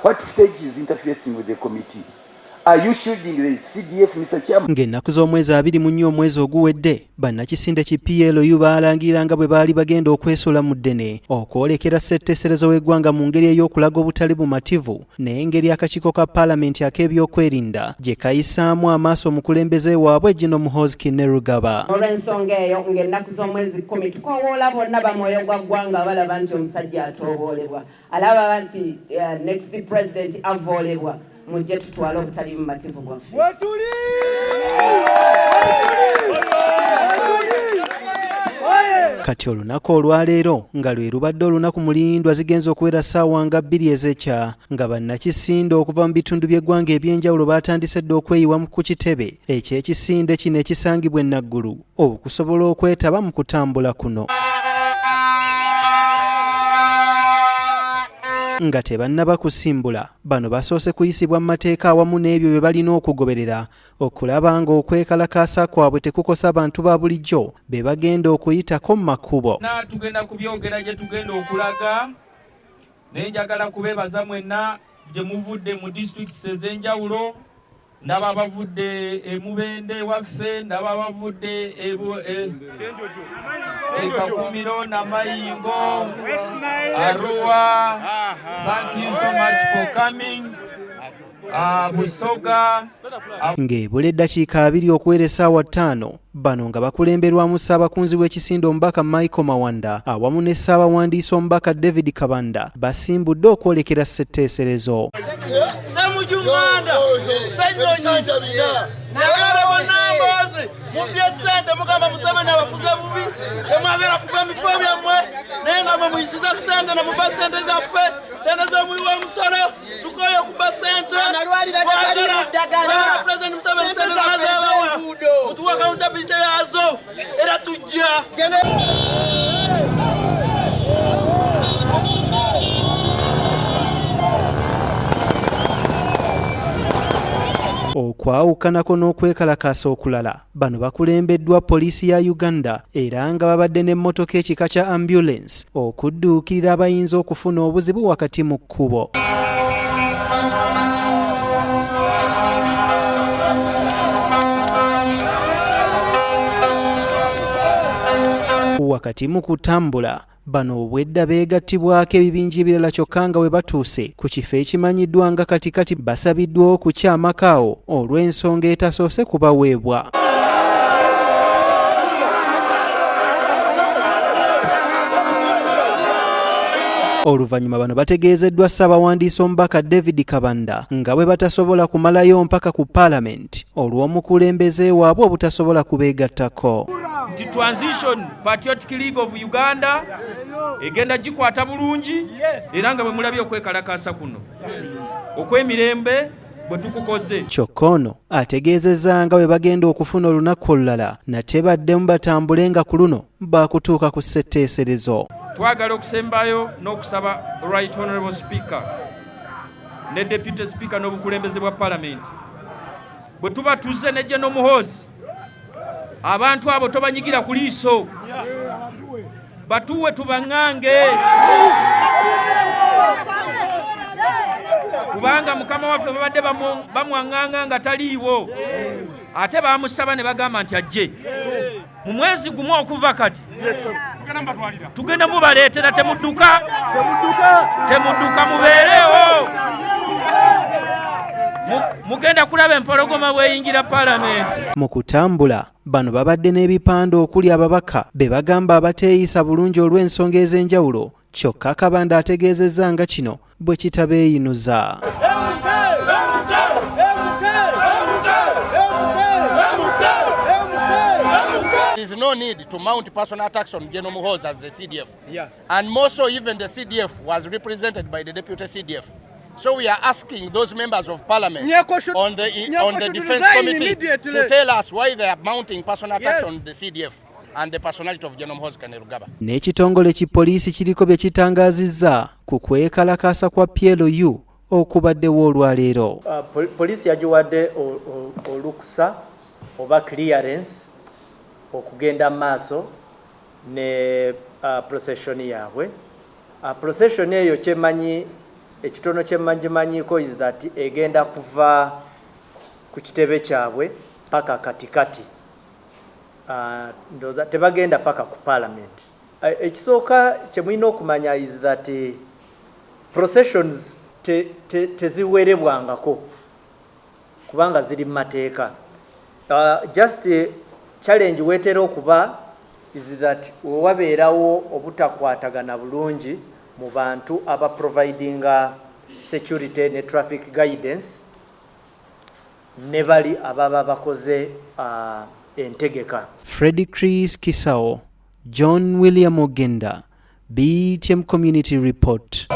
What stage is interfacing with the committee? Are you shielding the CDF, Mr. Chairman? Ng'ennaku z'omwezi 24 omwezi oguwedde bannakisinde ki PLU baalangirira nga bwe baali bagenda okwesuula mu ddene okwolekera ssetteeserezo w'eggwanga mu ngeri ey'okulaga obutali bumativu n'engeri akakiiko ka paalamenti ak'ebyokwerinda gye kayisaamu amaaso omukulembeze waabwe General Muhoozi Kainerugaba. Olw'ensonga eyo ng'ennaku z'omwezi 10 tukoowoola bonna bamwoyo gwa ggwanga balaba nti omusajja atooboolebwa, alaba nti next president avoolebwa. Mujje tutwala obutali bumativu bwaffe. Kati olunaku olwaleero nga lwe lubadde olunaku mulindwa zigenza okuwera ssaawa nga 2 ez'ekya nga bannakisinde okuva mu bitundu by'eggwanga eby'enjawulo baatandise dda okweyiwa ku kitebe eky'ekisinde kino ekisangibwa e Naggulu okusobola okwetaba mu kutambula kuno. Nga tebannaba kusimbula bano basoose kuyisibwa mu mateeka awamu n'ebyo bye balina okugoberera okulaba nga okwekalakaasa kwabwe tekukosa abantu ba bulijjo be bagenda okuyitako mu makubo. Tugenda kubyogera gye tugenda okulaga naye njagala kubeebaza mwenna gye muvudde mu disitulikiti ez'enjawulo. Ndaba abavudde Mubende waffe, ndaba abavudde Kakumiro, Namayingo, Arua. Thank you so much for coming. Busoga. Ng'ebula eddakiika 2 okuwera essaawa 5 bano nga bakulemberwamu ssaabakunzi w'ekisinde omubaka Michael Mawanda awamu ne ssaabawandiisi omubaka David Kabanda basimbudde okwolekera ssetteeserezo. Mubye ssente mugamba Museveni abafuze bubi temwagala kuva ebifo byammwe naye nga mwe muyisiza ssente ne muba ssente zaffe ssente z'omuwi w'omusolo tukoye okuba ssente twagala Pulezidenti Museveni ssente zonna z'abawa mutuwa accountability yazo era tujja. Okwawukanako n'okwekalakaasa okulala bano bakulembeddwa poliisi ya Uganda era nga babadde n'emmotoka ekika kya ambulance okudduukirira abayinza okufuna obuzibu wakati mu kkubo. Wakati mu kutambula bano obwedda beegattibwako ebibinja ebirala kyokka nga we batuuse ku kifo ekimanyiddwa nga katikati basabiddwa okukyama kaawo olw'ensonga etasoose kubaweebwa. Oluvannyuma bano bategeezeddwa ssaabawandiisi omubaka David Kabanda nga bwe batasobola kumalayo mpaka ku paalamenti olw'omukulembeze waabwe obutasobola kubeegattako. The Transition Patriotic League of Uganda egenda gikwata bulungi era nga bwe mulabye okwekalakaasa kuno okw'emirembe bwe tukukoze. Kyokka ono ategeezezza nga bwe bagenda okufuna olunaku olulala nate baddemu batambule nga ku luno baakutuuka ku ssetteeserezo. Twagala okusembayo n'okusaba Right Honorable Speaker ne Deputy Speaker n'obukulembeze bwa Parliament bwe tuba tuzze ne General Muhoozi abantu abo tobanyigira ku liiso batuwe tubaŋŋange kubanga mukama waffe babadde bamwaŋŋanga nga taliiwo ate baamusaba ne bagamba nti ajje mu mwezi gumu okuva kati tugenda mubaleetera temudduka mubeerewo mugenda kulaba empologoma bweyingira paalamenti. Mu kutambula bano babadde n'ebipande okuli ababaka be bagamba abateeyisa bulungi olw'ensonga ez'enjawulo kyokka Kabanda ategeezezza nga kino bwe kitabeeyinuza. There is no need to mount personal attacks on General Muhoozi as the CDF. And more so even the CDF was represented by the Deputy CDF. So we are asking those members of parliament on the defense committee to tell us why they are mounting personal attacks on the CDF and the personality of General Muhoozi Kainerugaba. N'ekitongole ki poliisi kiriko bye kitangaazizza ku kwekalakaasa kwa PLU okubaddewo olwaleero. Poliisi yagiwadde olukusa oba clearance okugenda maaso ne procession yaabwe. Procession eyo kyemanyi ekitono kye mmanyimanyiiko is that egenda kuva ku kitebe kyabwe paka katikati. Ndoza tebagenda paka ku parliament. Ekisooka kye mulina okumanya is that processions teziwerebwangako kubanga ziri mu mateeka. Just challenge weetera okuba is that wabeerawo obutakwatagana bulungi mu bantu aba providinga security ne traffic guidance ne bali ababa bakoze entegeka. Freddie Chris Kisao, John William Ogenda, BTM Community Report.